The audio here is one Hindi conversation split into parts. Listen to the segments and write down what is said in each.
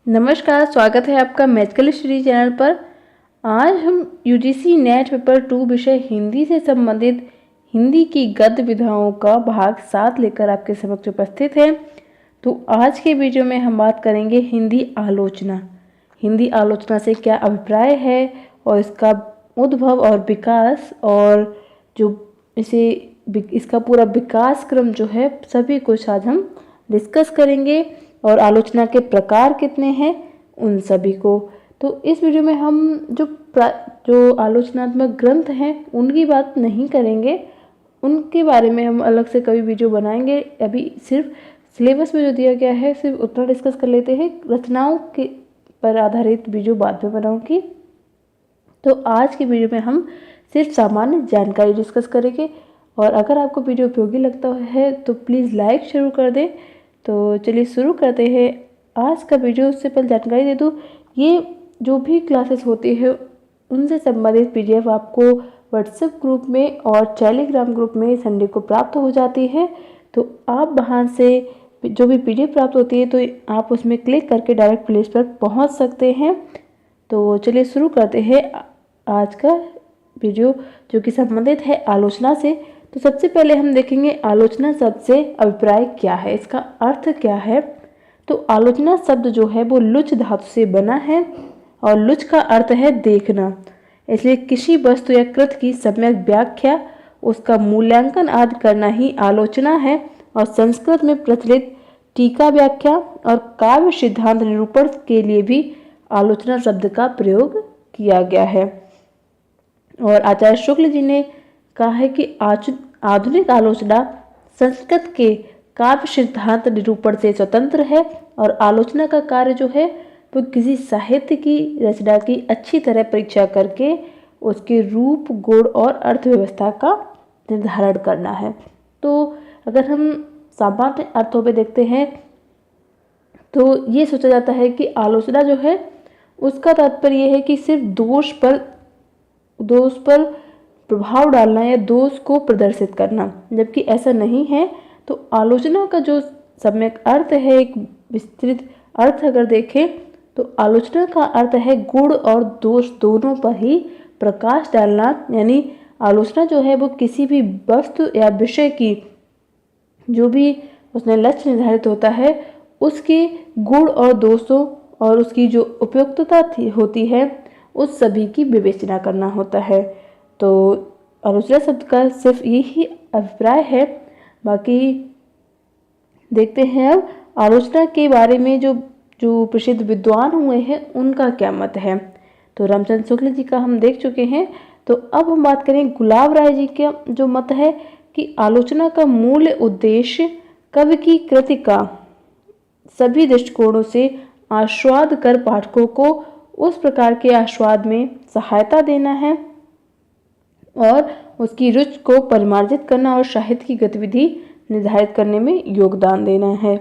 नमस्कार, स्वागत है आपका मैजिकल स्टडी चैनल पर। आज हम यूजीसी नेट पेपर 2 विषय हिंदी से संबंधित हिंदी की गद्य विधाओं का भाग 7 लेकर आपके समक्ष उपस्थित हैं। तो आज के वीडियो में हम बात करेंगे हिंदी आलोचना। हिंदी आलोचना से क्या अभिप्राय है और इसका उद्भव और विकास और जो इसका पूरा विकास क्रम जो है सभी कुछ आज हम डिस्कस करेंगे और आलोचना के प्रकार कितने हैं उन सभी को। तो इस वीडियो में हम जो आलोचनात्मक ग्रंथ हैं उनकी बात नहीं करेंगे, उनके बारे में हम अलग से कभी वीडियो बनाएंगे। अभी सिर्फ सिलेबस में जो दिया गया है सिर्फ उतना डिस्कस कर लेते हैं, रचनाओं के पर आधारित वीडियो बाद में बनाऊंगी। तो आज के वीडियो में हम सिर्फ सामान्य जानकारी डिस्कस करेंगे और अगर आपको वीडियो उपयोगी लगता है तो प्लीज़ लाइक शुरू कर दें। तो चलिए शुरू करते हैं आज का वीडियो। उससे पहले जानकारी दे दूँ, ये जो भी क्लासेस होती है उनसे संबंधित पीडीएफ आपको व्हाट्सएप ग्रुप में और टेलीग्राम ग्रुप में संडे को प्राप्त हो जाती है। तो आप वहाँ से जो भी पीडीएफ प्राप्त होती है तो आप उसमें क्लिक करके डायरेक्ट प्लेलिस्ट पर पहुँच सकते हैं। तो चलिए शुरू करते हैं आज का वीडियो जो कि संबंधित है आलोचना से। तो सबसे पहले हम देखेंगे आलोचना शब्द से अभिप्राय क्या है, इसका अर्थ क्या है। तो आलोचना शब्द जो है वो लुच धातु से बना है और लुच का अर्थ है देखना, इसलिए किसी वस्तु या कृत की सम्यक व्याख्या, उसका मूल्यांकन आदि करना ही आलोचना है। और संस्कृत में प्रचलित टीका व्याख्या और काव्य सिद्धांत निरूपण के लिए भी आलोचना शब्द का प्रयोग किया गया है। और आचार्य शुक्ल जी ने कहा है कि आधुनिक आलोचना संस्कृत के काव्य सिद्धांत निरूपण से स्वतंत्र है और आलोचना का कार्य जो है वो किसी साहित्य की रचना की अच्छी तरह परीक्षा करके उसके रूप, गुण और अर्थव्यवस्था का निर्धारण करना है। तो अगर हम सामान्य अर्थों में देखते हैं तो ये सोचा जाता है कि आलोचना जो है उसका तात्पर्य यह है कि सिर्फ दोष पर प्रभाव डालना या दोष को प्रदर्शित करना, जबकि ऐसा नहीं है। तो आलोचना का जो सम्यक अर्थ है, एक विस्तृत अर्थ अगर देखें तो आलोचना का अर्थ है गुण और दोष दोनों पर ही प्रकाश डालना। यानी आलोचना जो है वो किसी भी वस्तु या विषय की जो भी उसने लक्ष्य निर्धारित होता है उसके गुण और दोषों और उसकी जो उपयुक्तता होती है उस सभी की विवेचना करना होता है। तो आलोचना शब्द का सिर्फ यही अभिप्राय है। बाकी देखते हैं अब आलोचना के बारे में जो प्रसिद्ध विद्वान हुए हैं उनका क्या मत है। तो रामचंद्र शुक्ल जी का हम देख चुके हैं। तो अब हम बात करें गुलाब राय जी का जो मत है कि आलोचना का मूल उद्देश्य कवि की कृति का सभी दृष्टिकोणों से आस्वाद कर पाठकों को उस प्रकार के आस्वाद में सहायता देना है और उसकी रुचि को परिमार्जित करना और साहित्य की गतिविधि निर्धारित करने में योगदान देना है।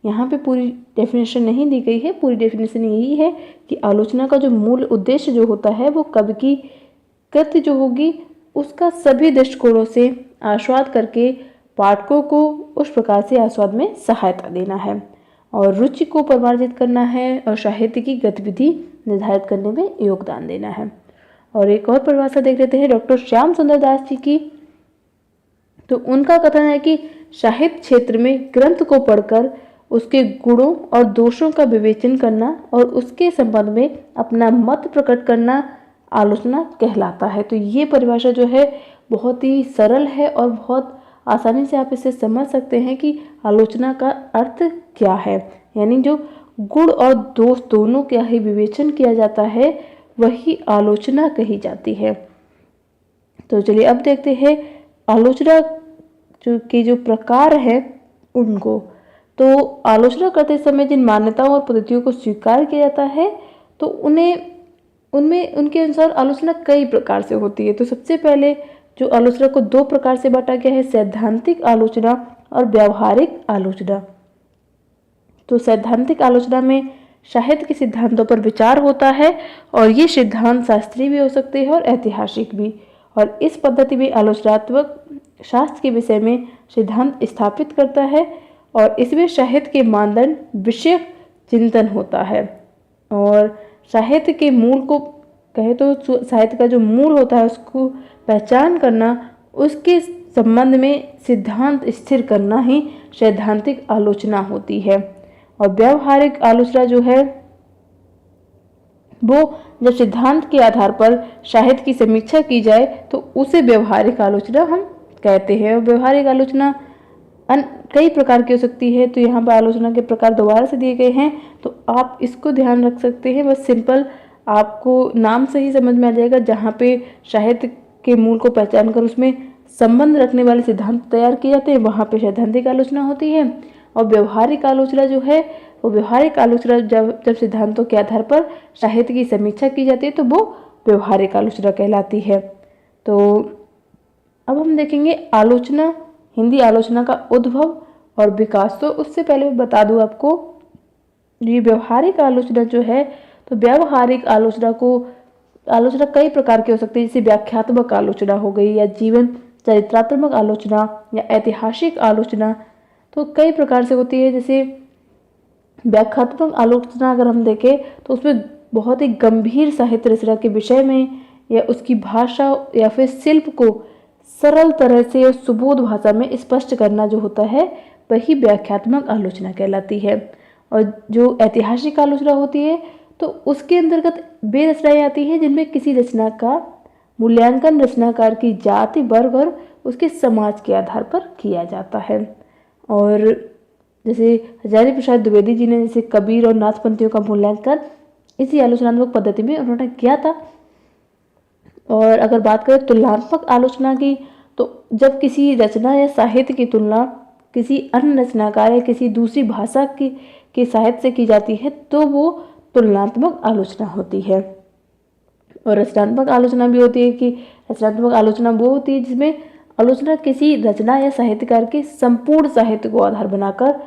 यहाँ पे पूरी डेफिनेशन नहीं दी गई है, पूरी डेफिनेशन यही है कि आलोचना का जो मूल उद्देश्य जो होता है वो कवि की कृति जो होगी उसका सभी दृष्टिकोणों से आस्वाद करके पाठकों को उस प्रकार से आस्वाद में सहायता देना है और रुचि को परिमार्जित करना है और साहित्य की गतिविधि निर्धारित करने में योगदान देना है। और एक और परिभाषा देख लेते हैं डॉक्टर श्याम सुंदर दास जी की। तो उनका कथन है कि साहित्य क्षेत्र में ग्रंथ को पढ़कर उसके गुणों और दोषों का विवेचन करना और उसके संबंध में अपना मत प्रकट करना आलोचना कहलाता है। तो ये परिभाषा जो है बहुत ही सरल है और बहुत आसानी से आप इसे समझ सकते हैं कि आलोचना का अर्थ क्या है। यानी जो गुण और दोष दोनों का ही विवेचन किया जाता है वही आलोचना कही जाती है। तो चलिए अब देखते हैं आलोचना जो प्रकार है उनको। तो आलोचना करते समय जिन मान्यताओं और पद्धतियों को स्वीकार किया जाता है तो उनमें उनके अनुसार आलोचना कई प्रकार से होती है। तो सबसे पहले जो आलोचना को दो प्रकार से बांटा गया है, सैद्धांतिक आलोचना और व्यावहारिक आलोचना। तो सैद्धांतिक आलोचना में साहित्य के सिद्धांतों पर विचार होता है और ये सिद्धांत शास्त्रीय भी हो सकते हैं और ऐतिहासिक भी। और इस पद्धति में आलोचनात्मक शास्त्र के विषय में सिद्धांत स्थापित करता है और इसमें साहित्य के मानदंड विषयक चिंतन होता है। और साहित्य के मूल को कहे तो साहित्य का जो मूल होता है उसको पहचान करना, उसके संबंध में सिद्धांत स्थिर करना ही सैद्धांतिक आलोचना होती है। और व्यावहारिक आलोचना जो है वो जब सिद्धांत के आधार पर साहित्य की समीक्षा की जाए तो उसे व्यवहारिक आलोचना हम कहते हैं। और व्यवहारिक आलोचना कई प्रकार की हो सकती है, तो यहाँ पर आलोचना के प्रकार दोबारा से दिए गए हैं, तो आप इसको ध्यान रख सकते हैं। बस सिंपल आपको नाम से ही समझ में आ जाएगा, जहाँ पे साहित्य के मूल को पहचान कर उसमें संबंध रखने वाले सिद्धांत तैयार किए जाते हैं, वहाँ पे सैद्धांतिक आलोचना होती है। और व्यवहारिक आलोचना जो है वो व्यवहारिक आलोचना जब सिद्धांतों के आधार पर साहित्य की समीक्षा की जाती है तो वो व्यवहारिक आलोचना कहलाती है। तो अब हम देखेंगे आलोचना, हिंदी आलोचना का उद्भव और विकास। तो उससे पहले मैं बता दूं आपको, ये व्यवहारिक आलोचना जो है, तो व्यावहारिक आलोचना कई प्रकार की हो सकती है, जैसे व्याख्यात्मक आलोचना हो गई, या जीवन चरित्रात्मक आलोचना, या ऐतिहासिक आलोचना। तो कई प्रकार से होती है। जैसे व्याख्यात्मक आलोचना अगर हम देखें तो उसमें बहुत ही गंभीर साहित्य रचना के विषय में या उसकी भाषा या फिर शिल्प को सरल तरह से और सुबोध भाषा में स्पष्ट करना जो होता है वही व्याख्यात्मक आलोचना कहलाती है। और जो ऐतिहासिक आलोचना होती है तो उसके अंतर्गत वे रचनाएं आती हैं जिनमें किसी रचना का मूल्यांकन रचनाकार की जाति, वर्ग और उसके समाज के आधार पर किया जाता है। और जैसे हजारी प्रसाद द्विवेदी जी ने जैसे कबीर और नाथपंथियों का मूल्यांकन इसी आलोचनात्मक पद्धति में उन्होंने किया था। और अगर बात करें तुलनात्मक आलोचना की, तो जब किसी रचना या साहित्य की तुलना किसी अन्य रचनाकार या किसी दूसरी भाषा के साहित्य से की जाती है तो वो तुलनात्मक आलोचना होती है। और रचनात्मक आलोचना भी होती है कि रचनात्मक आलोचना वो होती है जिसमें आलोचना किसी रचना या साहित्यकार के संपूर्ण साहित्य को आधार बनाकर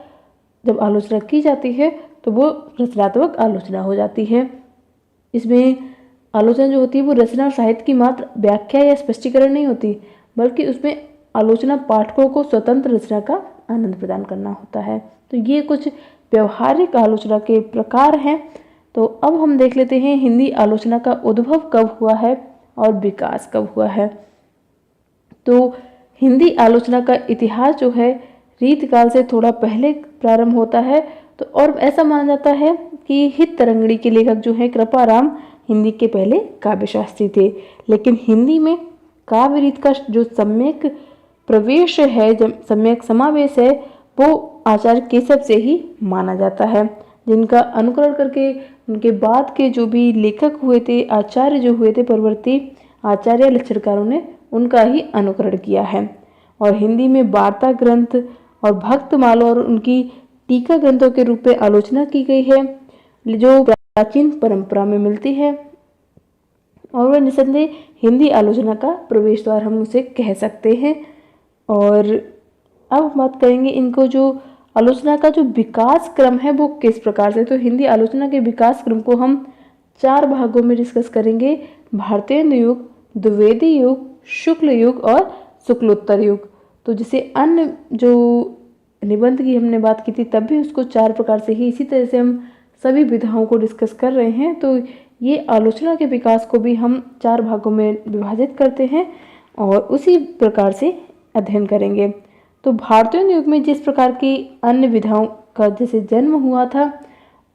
जब आलोचना की जाती है तो वो रचनात्मक आलोचना हो जाती है। इसमें आलोचना जो होती है वो रचना और साहित्य की मात्र व्याख्या या स्पष्टीकरण नहीं होती, बल्कि उसमें आलोचना पाठकों को स्वतंत्र रचना का आनंद प्रदान करना होता है। तो ये कुछ व्यवहारिक आलोचना के प्रकार हैं। तो अब हम देख लेते हैं हिंदी आलोचना का उद्भव कब हुआ है और विकास कब हुआ है। तो हिंदी आलोचना का इतिहास जो है रीतकाल से थोड़ा पहले प्रारंभ होता है। तो और ऐसा माना जाता है कि हित तरंगिणी के लेखक जो है कृपाराम हिंदी के पहले काव्य शास्त्री थे, लेकिन हिंदी में काव्य रीत का जो सम्यक प्रवेश है, सम्यक समावेश है, वो आचार्य केशव से ही माना जाता है, जिनका अनुकरण करके उनके बाद के जो भी लेखक हुए थे, आचार्य जो हुए थे, परवर्ती आचार्य लक्षणकारों ने उनका ही अनुकरण किया है। और हिंदी में वार्ता ग्रंथ और भक्तमाला और उनकी टीका ग्रंथों के रूप में आलोचना की गई है, जो प्राचीन परंपरा में मिलती है। और वह निसंदेह हिंदी आलोचना का प्रवेश द्वार हम उसे कह सकते हैं। और अब बात करेंगे इनको जो आलोचना का जो विकास क्रम है वो किस प्रकार से। तो हिंदी आलोचना के विकास क्रम को हम 4 भागों में डिस्कस करेंगे: भारतेंदु युग, द्विवेदी युग, शुक्ल युग और शुक्लोत्तर युग। तो जैसे अन्य जो निबंध की हमने बात की थी तब भी उसको 4 प्रकार से ही इसी तरह से हम सभी विधाओं को डिस्कस कर रहे हैं। तो ये आलोचना के विकास को भी हम 4 भागों में विभाजित करते हैं और उसी प्रकार से अध्ययन करेंगे। तो भारतीय युग में जिस प्रकार की अन्य विधाओं का जैसे जन्म हुआ था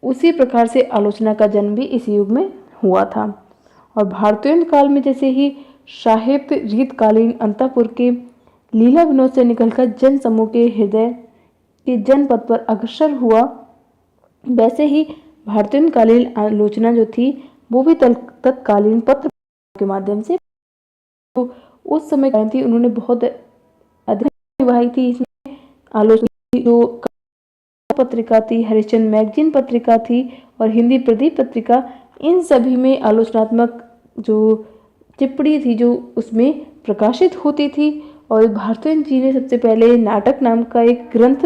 उसी प्रकार से आलोचना का जन्म भी इस युग में हुआ था। और भारतीय काल में जैसे ही साहित्य रीतकालीन अंतःपुर के लीला विनोद से निकलकर जन समूह के हृदय के जनपद पर अग्रसर हुआ, वैसे ही भारतीय कालीन आलोचना जो थी वो भी तत्कालीन पत्र के माध्यम से तो उस समय थी, उन्होंने बहुत अधिक निभाई थी। इसमें आलोचना जो पत्रिका थी, हरिश्चंद्र मैगजीन पत्रिका थी और हिंदी प्रदीप पत्रिका, इन सभी में आलोचनात्मक जो टिप्पणी थी जो उसमें प्रकाशित होती थी। और भारतेंदु जी ने सबसे पहले नाटक नाम का एक ग्रंथ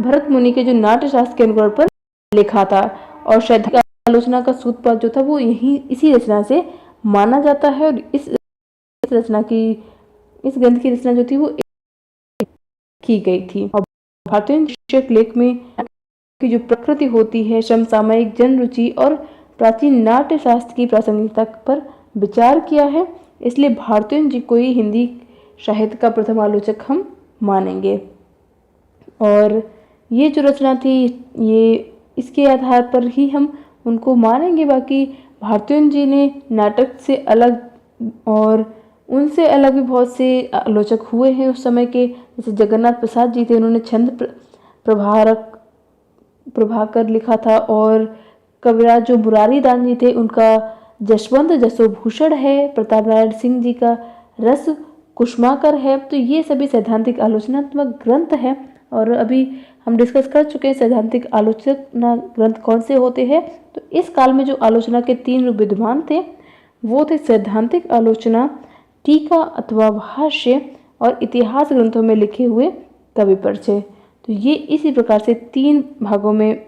भरत मुनि के जो नाट्य शास्त्र के अनुकरण पर लिखा था। और सैद्धांतिक आलोचना का सूत्रपात जो था वो यही इसी रचना से माना जाता है। और इस ग्रंथ की रचना जो थी वो की गई थी। और भारतीय लेख में की जो प्रकृति होती है, समसामयिक, जन रुचि और प्राचीन नाट्य शास्त्र की प्रासंगिकता पर विचार किया है, इसलिए भारतेंदु जी को ही हिंदी साहित्य का प्रथम आलोचक हम मानेंगे। और ये जो रचना थी ये इसके आधार पर ही हम उनको मानेंगे। बाकी भारतेंदु जी ने नाटक से अलग और उनसे अलग भी बहुत से आलोचक हुए हैं उस समय के, जैसे जगन्नाथ प्रसाद जी थे, उन्होंने छंद प्रभाकर लिखा था। और कविराज जो मुरारी दास जी थे उनका जसवंत जसोभूषण है, प्रताप नारायण सिंह जी का रस कुसुमाकर है। तो ये सभी सैद्धांतिक आलोचनात्मक ग्रंथ है। और अभी हम डिस्कस कर चुके हैं सैद्धांतिक आलोचना ग्रंथ कौन से होते हैं। तो इस काल में जो आलोचना के 3 रूप विद्यमान थे वो थे सैद्धांतिक आलोचना, टीका अथवा भाष्य और इतिहास ग्रंथों में लिखे हुए कवि परिचय। तो ये इसी प्रकार से 3 भागों में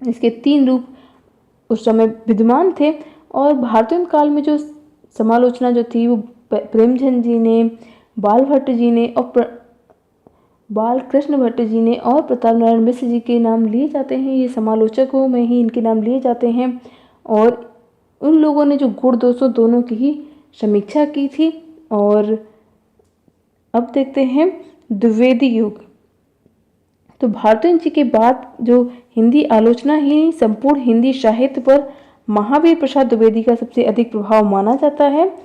इसके 3 रूप उस समय विद्यमान थे। और भारतेंदु काल में जो समालोचना जो थी वो प्रेमचंद जी ने, बाल भट्ट जी ने और बालकृष्ण भट्ट जी ने और प्रताप नारायण मिश्र जी के नाम लिए जाते हैं। ये समालोचकों में ही इनके नाम लिए जाते हैं। और उन लोगों ने जो गुण दोषों दोनों की ही समीक्षा की थी। और अब देखते हैं द्विवेदी युग। तो भारतेंदु जी के बाद जो हिंदी आलोचना ही संपूर्ण हिंदी साहित्य पर महावीर प्रसाद द्विवेदी का सबसे अधिक प्रभाव माना जाता है।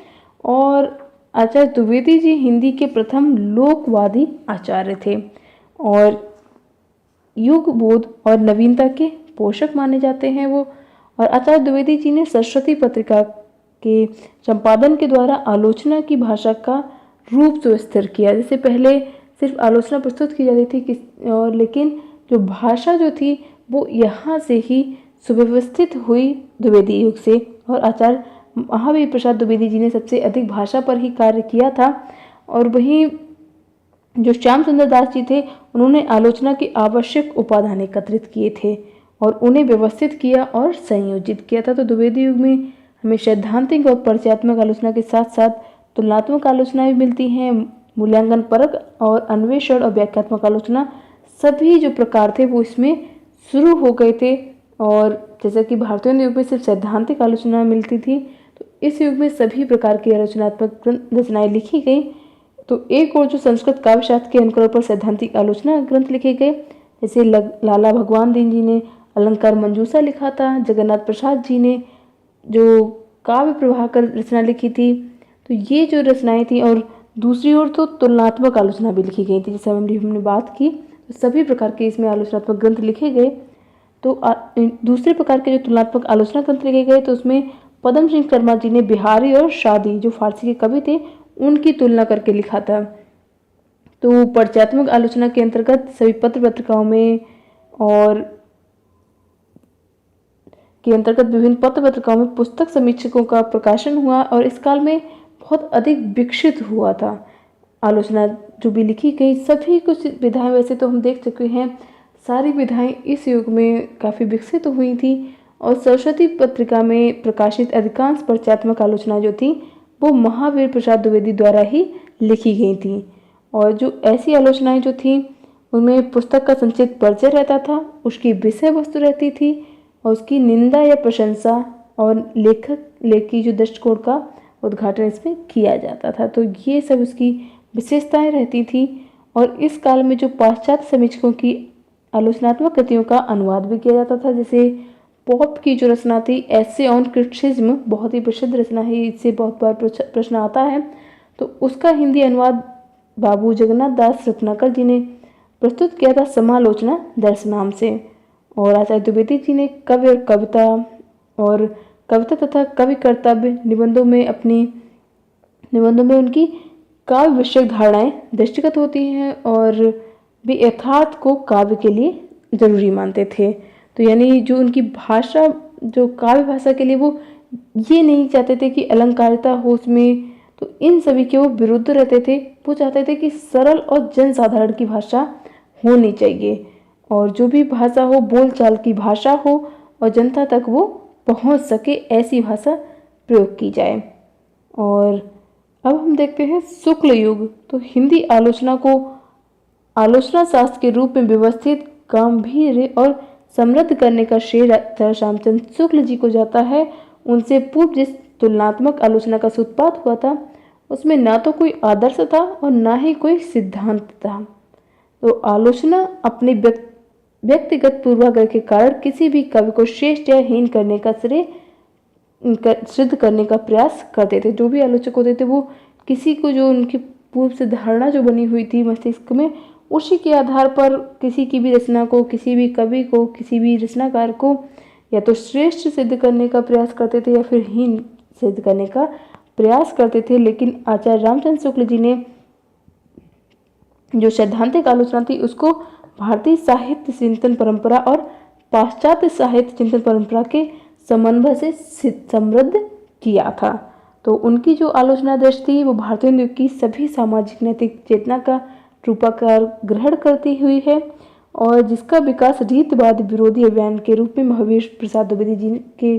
और आचार्य द्विवेदी जी हिंदी के प्रथम लोकवादी आचार्य थे और युग बोध और नवीनता के पोषक माने जाते हैं वो। और आचार्य द्विवेदी जी ने सरस्वती पत्रिका के संपादन के द्वारा आलोचना की भाषा का रूप सुस्थिर किया। जैसे पहले सिर्फ आलोचना प्रस्तुत की जाती थी और लेकिन जो भाषा जो थी वो यहाँ से ही सुव्यवस्थित हुई द्विवेदी युग से। और आचार्य महावीर प्रसाद द्विवेदी जी ने सबसे अधिक भाषा पर ही कार्य किया था। और वहीं जो श्याम सुंदर दास जी थे उन्होंने आलोचना के आवश्यक उपादान एकत्रित किए थे और उन्हें व्यवस्थित किया और संयोजित किया था। तो द्विवेदी युग में हमें सैद्धांतिक और परिचयात्मक आलोचना के साथ साथ तुलनात्मक आलोचना भी मिलती हैं, मूल्यांकन परक और अन्वेषण और व्याख्यात्मक आलोचना सभी जो प्रकार थे वो इसमें शुरू हो गए थे। और जैसा कि भारतेंदु युग में सिर्फ सैद्धांतिक आलोचना मिलती थी, तो इस युग में सभी प्रकार की आलोचनात्मक रचनाएं लिखी गई। तो एक और जो संस्कृत काव्यशास्त्र के अनुकरण पर सैद्धांतिक आलोचना ग्रंथ लिखे गए, जैसे लाला भगवान दीन जी ने अलंकार मंजूषा लिखा था, जगन्नाथ प्रसाद जी ने जो काव्य प्रभाकर रचना लिखी थी। तो ये जो रचनाएं थी, और दूसरी ओर तो तुलनात्मक आलोचना भी लिखी गई थी, जैसे हमने बात की। तो सभी प्रकार के इसमें आलोचनात्मक ग्रंथ लिखे गए। तो दूसरे प्रकार के जो तुलनात्मक आलोचना ग्रंथ लिखे गए तो उसमें पदम सिंह शर्मा जी ने बिहारी और शादी जो फारसी के कवि थे उनकी तुलना करके लिखा था। तो परिचयात्मक आलोचना के अंतर्गत सभी पत्र पत्रिकाओं में और के अंतर्गत विभिन्न पत्र पत्रिकाओं में पुस्तक समीक्षकों का प्रकाशन हुआ और इस काल में बहुत अधिक विकसित हुआ था। आलोचना जो भी लिखी गई सभी कुछ विधाएं वैसे तो हम देख चुके हैं, सारी विधाएं इस युग में काफ़ी विकसित हुई थी। और सरस्वती पत्रिका में प्रकाशित अधिकांश परिचयात्मक आलोचना जो थी वो महावीर प्रसाद द्विवेदी द्वारा ही लिखी गई थी। और जो ऐसी आलोचनाएं जो थी उनमें पुस्तक का संक्षिप्त परिचय रहता था, उसकी विषय वस्तु रहती थी और उसकी निंदा या प्रशंसा और लेखक जो दृष्टिकोण का उद्घाटन इसमें किया जाता था। तो ये सब उसकी विशेषताएं रहती थी। और इस काल में जो पाश्चात्य समीक्षकों की आलोचनात्मक कृतियों का अनुवाद भी किया जाता था, जैसे पॉप की जो रचना थी एसे ऑन क्रिटिसिज्म, बहुत ही प्रसिद्ध रचना है, इससे बहुत बार प्रश्न आता है। तो उसका हिंदी अनुवाद बाबू जगन्नाथ दास रत्नाकर जी ने प्रस्तुत किया था समालोचना दर्श नाम से। और आचार्य द्विवेदी जी ने कवि और कविता तथा कवि कर्तव्य निबंधों में उनकी काव्य विषयक धारणाएं दृष्टिगत होती हैं और वे यथार्थ को काव्य के लिए जरूरी मानते थे। तो यानी जो उनकी भाषा जो काव्य भाषा के लिए वो ये नहीं चाहते थे कि अलंकारिता हो उसमें, तो इन सभी के वो विरुद्ध रहते थे। वो चाहते थे कि सरल और जनसाधारण की भाषा होनी चाहिए और जो भी भाषा हो बोलचाल की भाषा हो और जनता तक वो पहुंच सके, ऐसी भाषा प्रयोग की जाए। और अब हम देखते हैं शुक्ल युग। तो हिंदी आलोचना को आलोचना शास्त्र के रूप में व्यवस्थित, गंभीर और समृद्ध करने का श्रेय आचार्य रामचंद्र शुक्ल जी को जाता है। उनसे पूर्व जिस तुलनात्मक आलोचना का सूत्रपात हुआ था उसमें ना तो कोई आदर्श था और ना ही कोई सिद्धांत था। तो आलोचना अपने व्यक्तिगत पूर्वाग्रह के कारण किसी भी कवि को श्रेष्ठ या हीन करने का श्रेय सिद्ध करने का प्रयास करते थे। जो भी आलोचक होते थे वो किसी को जो उनकी पूर्व से धारणा जो बनी हुई थी मस्तिष्क में, उसी के आधार पर किसी की भी रचना को, किसी भी कवि को, किसी भी रचनाकार को या तो श्रेष्ठ सिद्ध करने का प्रयास करते थे या फिर हीन सिद्ध करने का प्रयास करते थे। लेकिन आचार्य रामचंद्र शुक्ल जी ने जो सैद्धांतिक आलोचना थी उसको भारतीय साहित्य चिंतन परंपरा और पाश्चात्य साहित्य चिंतन परंपरा के समन्वय से समृद्ध किया था। तो उनकी जो आलोचना दृष्टि थी वो भारतीय युग की सभी सामाजिक नैतिक चेतना का रूपाकार ग्रहण करती हुई है और जिसका विकास रीतवाद विरोधी अभियान के रूप में महावीर प्रसाद द्विवेदी जी के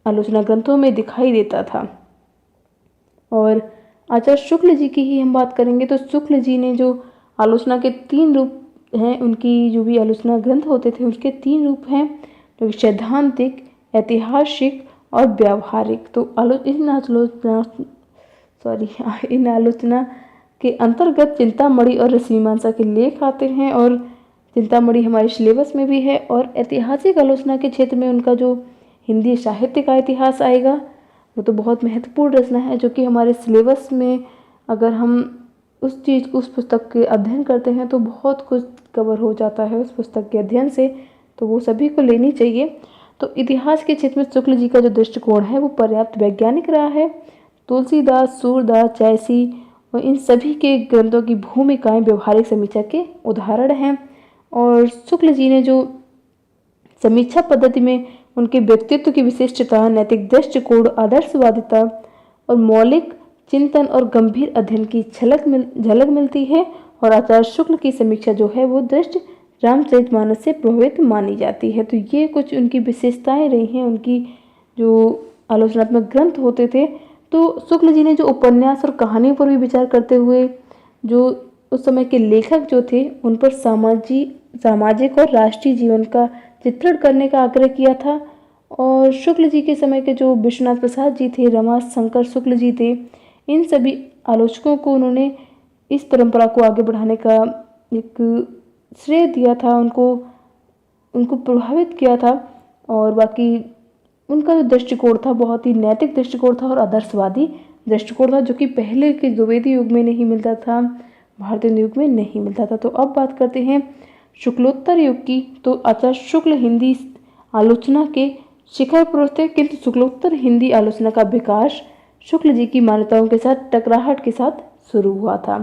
आलोचना ग्रंथों में दिखाई देता था। और आचार्य शुक्ल जी की ही हम बात करेंगे तो शुक्ल जी ने जो आलोचना के 3 रूप हैं, उनकी जो भी आलोचना ग्रंथ होते थे उसके 3 रूप हैं, जो सैद्धांतिक, ऐतिहासिक और व्यावहारिक। तो इन आलोचना के अंतर्गत चिंतामणि और रसमीमांसा के लेख आते हैं और चिंतामणि हमारे सिलेबस में भी है। और ऐतिहासिक आलोचना के क्षेत्र में उनका जो हिंदी साहित्य का इतिहास आएगा वो तो बहुत महत्वपूर्ण रचना है, जो कि हमारे सिलेबस में अगर हम उस चीज़ को, उस पुस्तक के अध्ययन करते हैं तो बहुत कुछ कवर हो जाता है उस पुस्तक के अध्ययन से, तो वो सभी को लेनी चाहिए। तो इतिहास के क्षेत्र में शुक्ल जी का जो दृष्टिकोण है वो पर्याप्त वैज्ञानिक रहा है। तुलसीदास, सूरदास, जयसी और इन सभी के ग्रंथों की भूमिकाएं व्यवहारिक समीक्षा के उदाहरण हैं। और शुक्ल जी ने जो समीक्षा पद्धति में उनके व्यक्तित्व की विशिष्टता, नैतिक दृष्टिकोण, आदर्शवादिता और मौलिक चिंतन और गंभीर अध्ययन की झलक मिलती है। और आचार्य शुक्ल की समीक्षा जो है वो दृष्टि रामचरितमानस से प्रभावित मानी जाती है। तो ये कुछ उनकी विशेषताएं रही हैं, उनकी जो आलोचनात्मक ग्रंथ होते थे। तो शुक्ल जी ने जो उपन्यास और कहानियों पर भी विचार करते हुए जो उस समय के लेखक जो थे उन पर सामाजिक और राष्ट्रीय जीवन का चित्रण करने का आग्रह किया था। और शुक्ल जी के समय के जो विश्वनाथ प्रसाद जी थे, रमाशंकर शुक्ल जी थे, इन सभी आलोचकों को उन्होंने इस परंपरा को आगे बढ़ाने का एक श्रेय दिया था, उनको प्रभावित किया था। और बाकी उनका जो दृष्टिकोण था बहुत ही नैतिक दृष्टिकोण था और आदर्शवादी दृष्टिकोण था, जो कि पहले के द्विवेदी युग में नहीं मिलता था, भारतीय युग में नहीं मिलता था। तो अब बात करते हैं शुक्लोत्तर युग की। तो आचार्य शुक्ल हिंदी आलोचना के शिखर पुरुष थे, किंतु शुक्लोत्तर हिंदी आलोचना का विकास शुक्ल जी की मान्यताओं के साथ टकराहट के साथ शुरू हुआ था।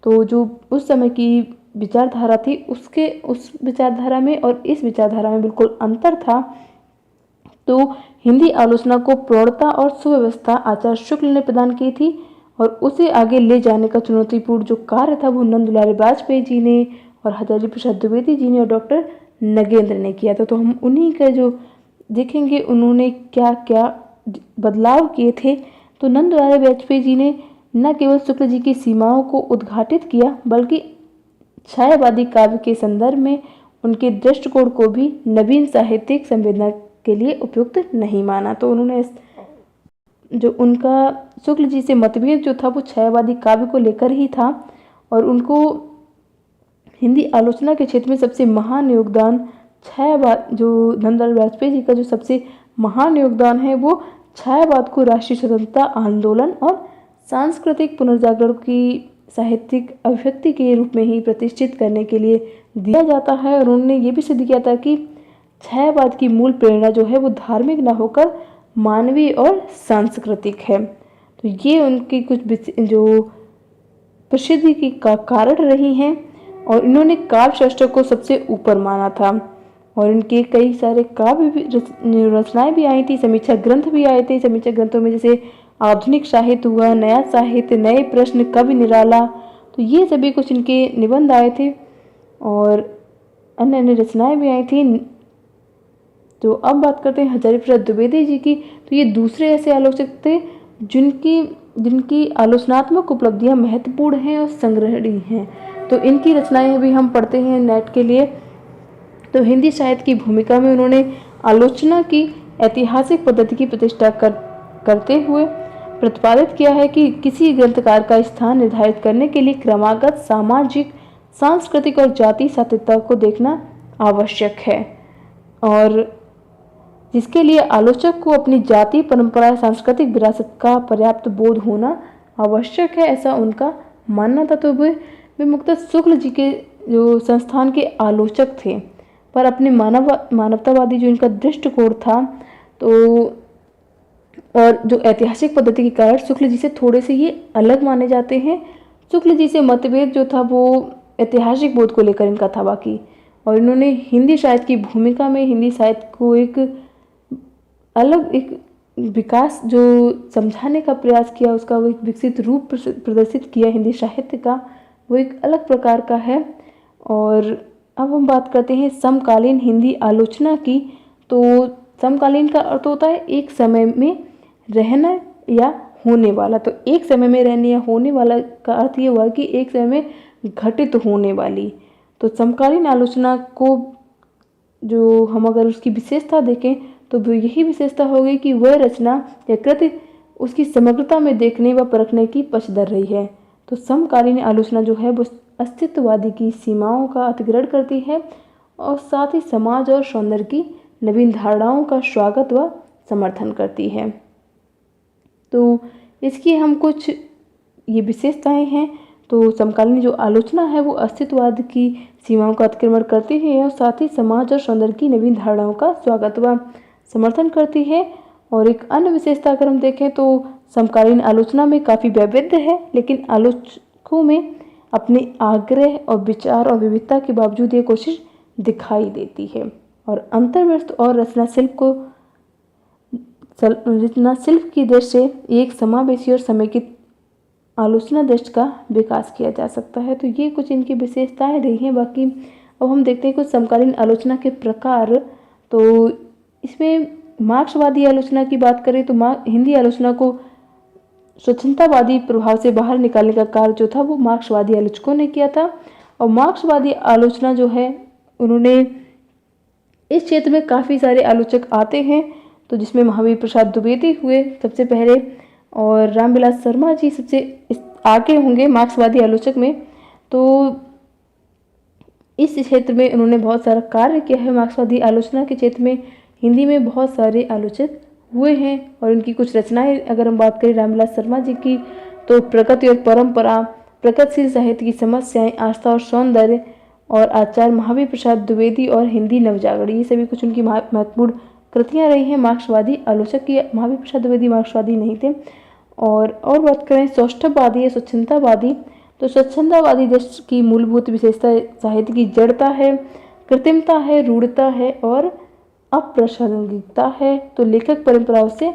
तो जो उस समय की विचारधारा थी उस विचारधारा में और इस विचारधारा में बिल्कुल अंतर था। तो हिंदी आलोचना को प्रौढ़ता और सुव्यवस्था आचार्य शुक्ल ने प्रदान की थी और उसे आगे ले जाने का चुनौतीपूर्ण जो कार्य था वो नंद दुलारी वाजपेयी जी ने और हजारी प्रसाद द्विवेदी जी ने और डॉक्टर नगेंद्र ने किया था। तो हम उन्हीं का जो देखेंगे उन्होंने क्या क्या बदलाव किए थे। तो नंद दुलारी वाजपेयी जी ने न केवल शुक्ल जी की सीमाओं को उद्घाटित किया बल्कि छायावादी काव्य के संदर्भ में उनके दृष्टिकोण को भी नवीन साहित्यिक संवेदना के लिए उपयुक्त नहीं माना। तो उन्होंने जो उनका शुक्ल जी से मतभेद जो था वो छायावादी काव्य को लेकर ही था और उनको हिंदी आलोचना के क्षेत्र में सबसे महान योगदान छायावाद, जो नंदलाल वाजपेयी जी का जो सबसे महान योगदान है वो छायावाद को राष्ट्रीय स्वतंत्रता आंदोलन और सांस्कृतिक पुनर्जागरण की साहित्यिक अभिव्यक्ति के रूप में ही प्रतिष्ठित करने के लिए दिया जाता है। और उन्होंने ये भी सिद्ध किया था कि छायावाद की मूल प्रेरणा जो है वो धार्मिक न होकर मानवीय और सांस्कृतिक है। तो ये उनकी कुछ जो प्रसिद्धि की का कारण रही हैं और इन्होंने काव्य शास्त्र को सबसे ऊपर माना था और इनके कई सारे काव्य रचनाएं भी आई थी, समीक्षा ग्रंथ भी आए थे। समीक्षा ग्रंथों में जैसे आधुनिक साहित्य हुआ, नया साहित्य, नए प्रश्न, कवि निराला, तो ये सभी कुछ इनके निबंध आए थे और अन्य अन्य रचनाएं भी आई थी। तो अब बात करते हैं हजारी प्रसाद द्विवेदी जी की। तो ये दूसरे ऐसे आलोचक थे जिनकी आलोचनात्मक उपलब्धियां महत्वपूर्ण हैं और संग्रहणीय हैं। तो इनकी रचनाएं भी हम पढ़ते हैं नेट के लिए। तो हिंदी साहित्य की भूमिका में उन्होंने आलोचना की ऐतिहासिक पद्धति की प्रतिष्ठा करते हुए प्रतिपादित किया है कि किसी ग्रंथकार का स्थान निर्धारित करने के लिए क्रमागत सामाजिक, सांस्कृतिक और जाति सात्यता को देखना आवश्यक है, और जिसके लिए आलोचक को अपनी जाति, परंपरा, सांस्कृतिक विरासत का पर्याप्त बोध होना आवश्यक है, ऐसा उनका मानना था। तो वे मुक्तः शुक्ल जी के जो संस्थान के आलोचक थे, पर अपने मानवतावादी जो इनका दृष्टिकोण था, तो और जो ऐतिहासिक पद्धति के कारण शुक्ल जी से थोड़े से ये अलग माने जाते हैं। शुक्ल जी से मतभेद जो था वो ऐतिहासिक बोध को लेकर इनका था बाकी, और इन्होंने हिंदी साहित्य की भूमिका में हिंदी साहित्य को एक अलग एक विकास जो समझाने का प्रयास किया, उसका वो एक विकसित रूप प्रदर्शित किया हिंदी साहित्य का, वो एक अलग प्रकार का है। और अब हम बात करते हैं समकालीन हिंदी आलोचना की। तो समकालीन का अर्थ होता है एक समय में रहना या होने वाला। तो एक समय में रहने या होने वाला का अर्थ ये हुआ कि एक समय में घटित होने वाली। तो समकालीन आलोचना को जो हम अगर उसकी विशेषता देखें तो वो यही विशेषता होगी कि वह रचना या कृति उसकी समग्रता में देखने व परखने की पक्षधर रही है। तो समकालीन आलोचना जो है वो अस्तित्ववादी की सीमाओं का अतिक्रमण करती है और साथ ही समाज और सौंदर्य की नवीन धारणाओं का स्वागत व समर्थन करती है। तो इसकी हम कुछ ये विशेषताएं हैं। तो समकालीन जो आलोचना है वो अस्तित्ववाद की सीमाओं का अतिक्रमण करती है और साथ ही समाज और सौंदर्य की नवीन धारणाओं का स्वागत व समर्थन करती है। और एक अन्य विशेषता अगर हम देखें तो समकालीन आलोचना में काफ़ी वैविध्य है, लेकिन आलोचकों में अपने आग्रह और विचार और विविधता के बावजूद ये कोशिश दिखाई देती है। और अंतर्वृत्त और रचना शिल्प की दृष्टि से एक समावेशी और समेकित आलोचना दृष्टि का विकास किया जा सकता है। तो ये कुछ इनकी विशेषताएं रही हैं। बाकी अब हम देखते हैं कुछ समकालीन आलोचना के प्रकार। तो इसमें मार्क्सवादी आलोचना की बात करें तो हिंदी आलोचना को स्वच्छंदतावादी प्रभाव से बाहर निकालने का कार्य जो था वो मार्क्सवादी आलोचकों ने किया था। और मार्क्सवादी आलोचना जो है उन्होंने इस क्षेत्र में काफ़ी सारे आलोचक आते हैं, तो जिसमें महावीर प्रसाद द्विवेदी हुए सबसे पहले, और रामविलास शर्मा जी सबसे आगे होंगे मार्क्सवादी आलोचक में। तो इस क्षेत्र में उन्होंने बहुत सारा कार्य किया है। मार्क्सवादी आलोचना के क्षेत्र में हिंदी में बहुत सारे आलोचक हुए हैं और उनकी कुछ रचनाएं अगर हम बात करें रामविलास शर्मा जी की, तो प्रकृति और परंपरा, प्रगतिशील साहित्य की समस्याएं, आस्था और सौंदर्य, और आचार्य महावीर प्रसाद द्विवेदी और हिंदी नवजागरण, ये सभी कुछ उनकी महत्वपूर्ण कृतियां रही हैं मार्क्सवादी आलोचक की। महावीर प्रसाद द्विवेदी मार्क्सवादी नहीं थे। और बात करें सौष्ठववादी या स्वच्छंदतावादी, तो स्वच्छंदतावादी दृष्टि की मूलभूत विशेषता साहित्य की जड़ता है, कृत्रिमता है, रूढ़ता है और अप्रासंगिकता है। तो लेखक परंपराओं से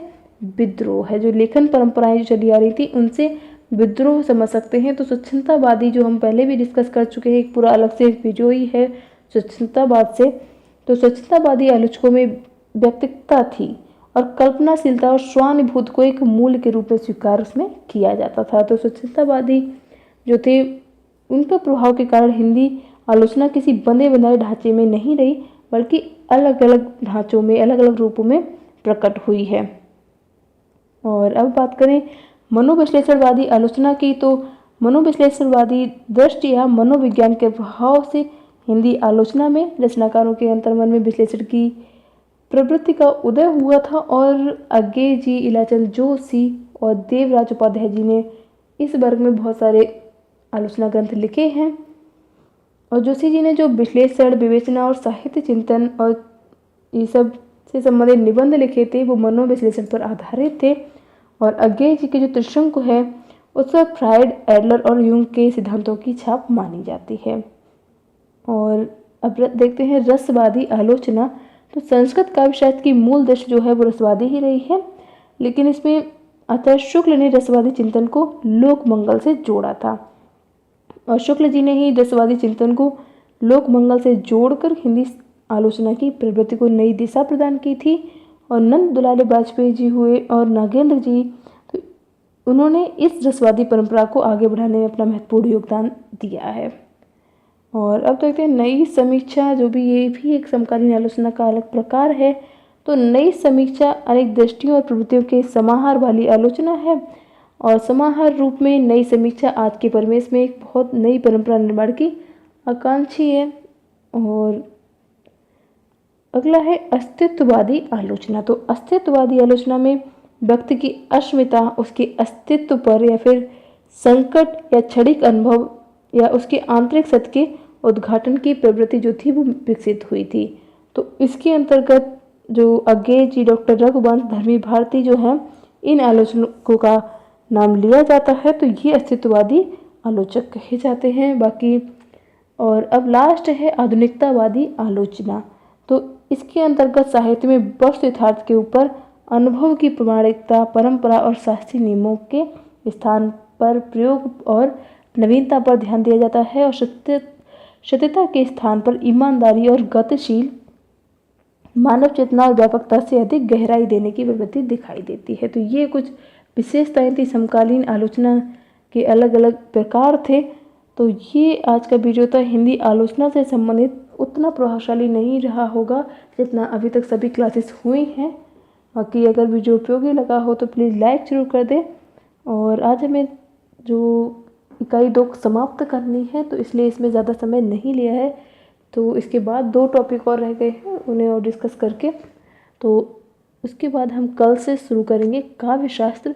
विद्रोह है, जो लेखन परंपराएं जो चली आ रही थी उनसे विद्रोह समझ सकते हैं। तो स्वच्छंदतावादी जो हम पहले भी डिस्कस कर चुके हैं, एक पूरा अलग से वीडियो ही है स्वच्छंदतावाद से। तो स्वच्छंदतावादी आलोचकों में व्यक्तिगतता थी और कल्पनाशीलता और स्वानुभूति को एक मूल्य के रूप में स्वीकार उसमें किया जाता था। तो स्वच्छंदतावादी जो थे उनका प्रभाव के कारण हिंदी आलोचना किसी बंधे बनाए ढांचे में नहीं रही, बल्कि अलग अलग ढांचों में, अलग अलग रूपों में प्रकट हुई है। और अब बात करें मनोविश्लेषणवादी आलोचना की, तो मनोविश्लेषणवादी दृष्टि या मनोविज्ञान के प्रभाव से हिंदी आलोचना में रचनाकारों के अंतर्मन में विश्लेषण की प्रवृत्ति का उदय हुआ था। और अज्ञे जी, इलाचंद जोशी और देवराज उपाध्याय जी ने इस वर्ग में बहुत सारे आलोचना ग्रंथ लिखे हैं। और जोशी जी ने जो विश्लेषण, विवेचना और साहित्य चिंतन और ये सब से संबंधित निबंध लिखे थे वो मनोविश्लेषण पर आधारित थे। और अज्ञे जी के जो त्रिशंकु है उस पर फ्रायड, एडलर और यूंग के सिद्धांतों की छाप मानी जाती है। और अब देखते हैं रसवादी आलोचना। तो संस्कृत काव्य साहित्य की मूल दृष्टि जो है वो रसवादी ही रही है, लेकिन इसमें आचार्य शुक्ल ने रसवादी चिंतन को लोक मंगल से जोड़ा था। और शुक्ल जी ने ही रसवादी चिंतन को लोक मंगल से जोड़कर हिंदी आलोचना की प्रवृत्ति को नई दिशा प्रदान की थी। और नंद दुलारे वाजपेयी जी हुए और नागेंद्र जी, तो उन्होंने इस रसवादी परंपरा को आगे बढ़ाने में अपना महत्वपूर्ण योगदान दिया है। और अब देखते हैं नई समीक्षा, जो भी ये भी एक समकालीन आलोचना का अलग प्रकार है। तो नई समीक्षा अनेक दृष्टियों और प्रवृत्तियों के समाहार वाली आलोचना है और समाहार रूप में नई समीक्षा आज के परिवेश में एक बहुत नई परंपरा निर्माण की आकांक्षी है। और अगला है अस्तित्ववादी आलोचना। तो अस्तित्ववादी आलोचना में व्यक्ति की अस्मिता, उसके अस्तित्व पर या फिर संकट या क्षणिक अनुभव या उसके आंतरिक सत्य के उद्घाटन की प्रवृत्ति जो थी वो विकसित हुई थी। तो इसके अंतर्गत जो अज्ञेय जी, डॉक्टर रघुवंश, धर्मी भारती जो हैं, इन आलोचकों का नाम लिया जाता है। तो ये अस्तित्ववादी आलोचक कहे जाते हैं। बाकी और अब लास्ट है आधुनिकतावादी आलोचना। तो इसके अंतर्गत साहित्य में वस्तु यथार्थ के ऊपर अनुभव की प्रामाणिकता, परंपरा और शास्त्रीय नियमों के स्थान पर प्रयोग और नवीनता पर ध्यान दिया जाता है और सत्यता के स्थान पर ईमानदारी और गतिशील मानव चेतना और व्यापकता से अधिक गहराई देने की प्रवृत्ति दिखाई देती है। तो ये कुछ विशेषताएं थी समकालीन आलोचना के अलग अलग प्रकार थे। तो ये आज का वीडियो था। हिंदी आलोचना से संबंधित उतना प्रभावशाली नहीं रहा होगा जितना अभी तक सभी क्लासेस हुई हैं। बाकी अगर वीडियो उपयोगी लगा हो तो प्लीज़ लाइक जरूर कर दें। और आज हमें जो इकाई 2 समाप्त करनी है तो इसलिए इसमें ज़्यादा समय नहीं लिया है। तो इसके बाद 2 टॉपिक और रह गए हैं, उन्हें और डिस्कस करके तो उसके बाद हम कल से शुरू करेंगे काव्य शास्त्र